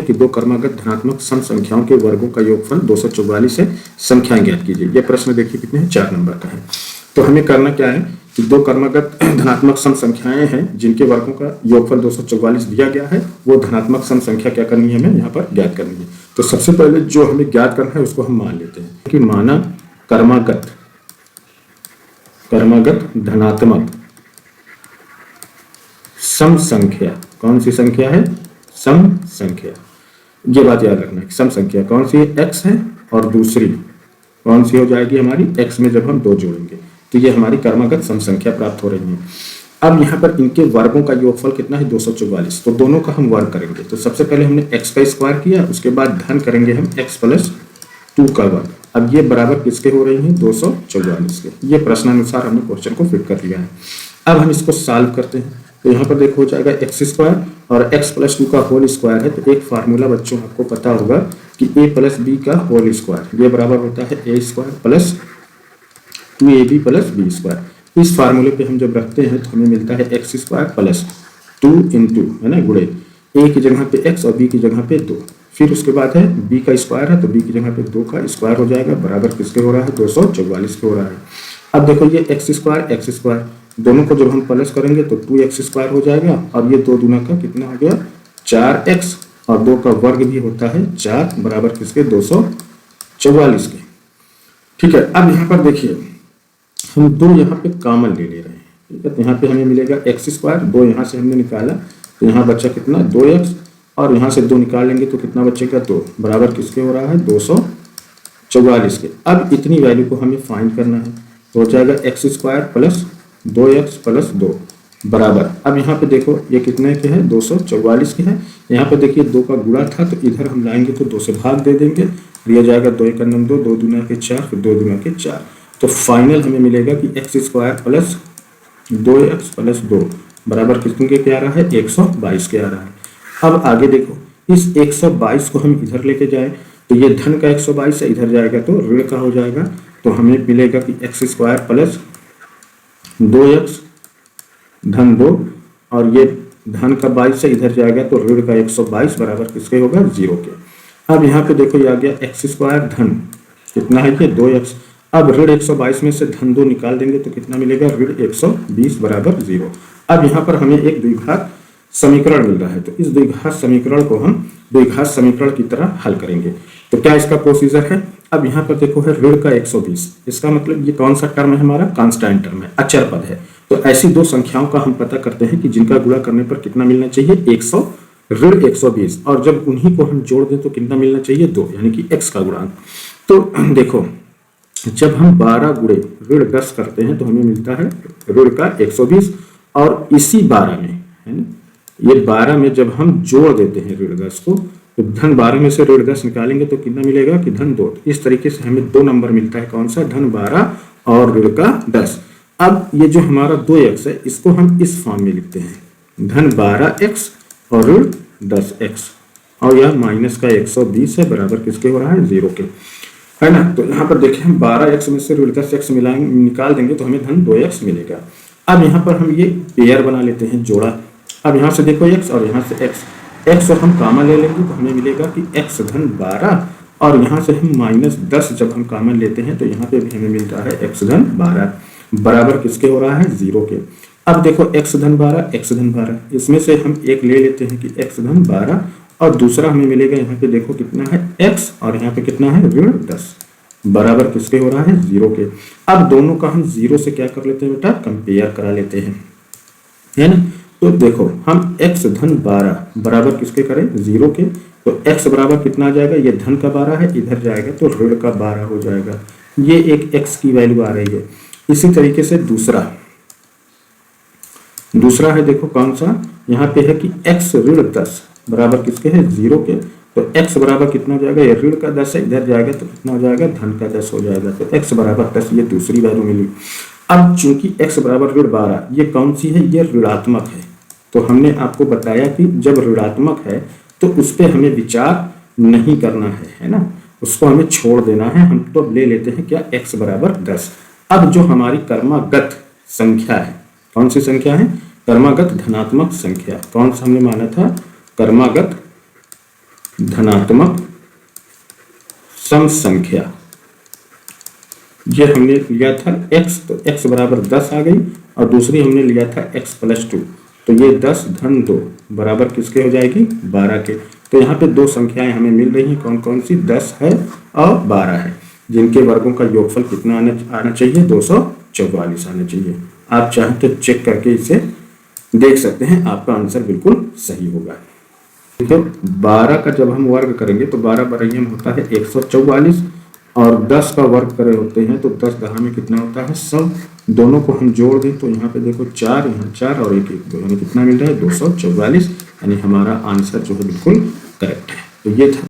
कि दो कर्मागत धनात्मक सम संख्याओं के वर्गों का योगफल 244 है, संख्याएं ज्ञात कीजिए। ये प्रश्न देखिए कितने हैं, 4 नंबर का है। तो हमें करना क्या है कि दो कर्मागत धनात्मक सम संख्याएं हैं जिनके वर्गों का योगफल 244 दिया गया है, वो धनात्मक सम संख्या क्या करनी है, हमें यहाँ पर ज्ञात करनी है। तो सबसे पहले जो हमें ज्ञात करना है उसको हम मान लेते हैं कि माना कर्मागत धनात्मक सम संख्या, कौन सी संख्या है, सम संख्या। ये बात याद रखना है, सम संख्या कौन सी है, x है, और दूसरी कौन सी हो जाएगी हमारी, x में जब हम 2 जोड़ेंगे तो ये हमारी कर्मागत सम संख्या प्राप्त हो रही है। अब यहाँ पर इनके वर्गों का योगफल कितना है, 244। तो दोनों का हम वर्ग करेंगे। तो सबसे पहले हमने x का स्क्वायर किया, उसके बाद धन करेंगे हम x + 2 का वर्ग। अब ये बराबर किसके हो रही हैं, 244 के। ये प्रश्नानुसार हमने क्वेश्चन को फिट कर लिया है। अब हम इसको सॉल्व करते हैं। तो यहाँ पर देखो हो जाएगा x² और x + 2 का होल स्क्वायर है। तो एक फार्मूला बच्चों आपको पता होगा कि a + b का होल स्क्वायर, ये बराबर होता है a² + 2ab + b²। इस फार्मूले पे हम जब रखते हैं तो हमें मिलता है x² + 2 × है ना, गुणे a की जगह पे x और b की जगह पे 2। फिर उसके बाद है b का स्क्वायर है, तो b की जगह पे 2 का स्क्वायर हो जाएगा, बराबर किसके हो रहा है, 244 के हो रहा है। अब देखो ये x² दोनों को जब हम प्लस करेंगे तो 2x² हो जाएगा, और ये 2 दूना का कितना हो गया, 4x, और 2 का वर्ग भी होता है 4, बराबर किसके, 244 के। ठीक है। अब यहाँ पर देखिए हम 2 यहाँ पे कॉमन ले ले रहे हैं। ठीक है, तो यहाँ पे हमें मिलेगा x², 2 यहाँ से हमने निकाला तो यहाँ बचा कितना, 2x, और यहाँ से 2 निकाल लेंगे तो कितना बचेगा, 2, बराबर किसके हो रहा है, 244 के। अब इतनी वैल्यू को हमें फाइंड करना है, तो हो जाएगा x² + 2x + 2 बराबर। अब यहाँ पे देखो ये कितने के है, 244 के है। यहाँ पे देखिए 2 का गुणा था तो इधर हम लाएंगे तो 2 से भाग दे देंगे, दिया जाएगा 2 × 9 2, 2 दूना के 4, फिर 2 दूना के 4। तो फाइनल हमें मिलेगा कि x² + 2x + 2 बराबर कितने के आ रहा है, 122 के आ रहा है। अब आगे देखो इस 122 को हम इधर लेके जाए तो ये धन का 122 है, इधर जाएगा तो ऋण का हो जाएगा। तो हमें मिलेगा कि x² + 2x धन 2, और ये धन का 22 से इधर जाएगा तो ऋण का 122 बराबर किसके होगा, 0 के। अब यहाँ पे देखो ये आ गया x² धन कितना है, ये 2x। अब ऋण 122 में से धन 2 निकाल देंगे तो कितना मिलेगा, ऋण 120 बराबर 0। अब यहाँ पर हमें एक द्विघात समीकरण मिल रहा है, तो इस द्विघात समीकरण को हम द्विघात समीकरण की तरह हल करेंगे। तो क्या इसका प्रोसीजर है, अब यहाँ पर देखो है ऋण का 120, इसका मतलब ये कौन सा टर्म है, हमारा कांस्टेंट टर्म है, अचर पद है। तो ऐसी 2 संख्याओं का हम पता करते हैं कि जिनका गुणा करने पर कितना मिलना चाहिए, 100 ऋण 120, और जब उन्हीं को हम जोड़ दें तो कितना मिलना चाहिए, 2, यानी कि x का गुणांक। तो देखो जब हम 12 गुणे ऋण 10 करते हैं तो हमें मिलता है ऋण का 120, और इसी 12 में है ना, ये 12 में जब हम जोड़ देते हैं ऋण 10 को तो धन 12 में से ऋण 10 निकालेंगे तो कितना मिलेगा कि धन 2। इस तरीके से हमें 2 नंबर मिलता है, कौन सा, धन 12 और ऋण का 10। अब ये जो हमारा 2x है इसको हम इस फॉर्म में लिखते हैं, धन 12x और ऋण 10x, और यह माइनस का 120 है, बराबर किसके हो रहा है, 0 के, है ना। तो यहाँ पर देखें हम 12x में से ऋण 10x मिलाएंगे, निकाल देंगे तो हमें धन 2x मिलेगा। अब यहाँ पर हम ये पेयर बना लेते हैं, जोड़ा। अब यहाँ से देखो x और यहाँ से x और हम कॉमन ले लेंगे तो हमें मिलेगा कि x धन 12, और यहाँ से हम -10 जब हम कॉमन लेते हैं तो यहाँ पे भी हमें मिलता है x धन 12 बराबर किसके हो रहा है, 0 के। अब देखो x धन 12, इसमें से हम एक ले लेते हैं कि x धन 12, और दूसरा हमें मिलेगा यहाँ पे देखो कितना है x, और यहाँ पे कितना है ऋण 10 बराबर किसके हो रहा है, 0 के। अब दोनों का हम 0 से क्या कर लेते हैं बेटा, कंपेयर करा लेते हैं, है ना। तो देखो हम x धन 12 बराबर किसके करें, 0 के। तो x बराबर कितना आ जाएगा, ये धन का 12 है, इधर जाएगा तो ऋण का 12 हो जाएगा, ये एक x की वैल्यू आ रही है। इसी तरीके से दूसरा है, देखो कौन सा, यहाँ पे है कि x ऋण 10 बराबर किसके है, 0 के। तो x बराबर कितना हो जाएगा, ये ऋण का 10 है, इधर जाएगा तो कितना हो जाएगा, धन का 10 हो जाएगा। तो x बराबर 10, ये दूसरी वैल्यू मिली। अब चूंकि x बराबर ऋण 12, ये कौन सी है, ये ऋणात्मक है। तो हमने आपको बताया कि जब ऋणात्मक है तो उस पर हमें विचार नहीं करना है ना, उसको हमें छोड़ देना है। हम तो ले लेते हैं क्या, x बराबर 10। अब जो हमारी कर्मागत संख्या है, कौन सी संख्या है, कर्मागत धनात्मक संख्या, कौन सा हमने माना था, कर्मागत धनात्मक सम संख्या। ये हमने लिया था x, तो x बराबर 10 आ गई, और दूसरी हमने लिया था x + 2, तो ये 10 धन 2 बराबर किसके हो जाएगी, 12 के। तो यहाँ पे दो संख्याएं हमें मिल रही हैं, कौन कौन सी, 10 है और 12 है, जिनके वर्गों का योगफल कितना आना चाहिए, 244 आना चाहिए। आप चाहें तो चेक करके इसे देख सकते हैं, आपका आंसर बिल्कुल सही होगा। तो 12 का जब हम वर्ग करेंगे तो 12 बरहियम होता है 144, और 10 का वर्ग करे होते हैं तो 10 दहा में कितना होता है 100। दोनों को हम जोड़ दें तो यहाँ पे देखो 4, यहाँ 4 और 1 1, हमें कितना मिल रहा है 244, यानी हमारा आंसर जो है बिल्कुल करेक्ट है। तो ये था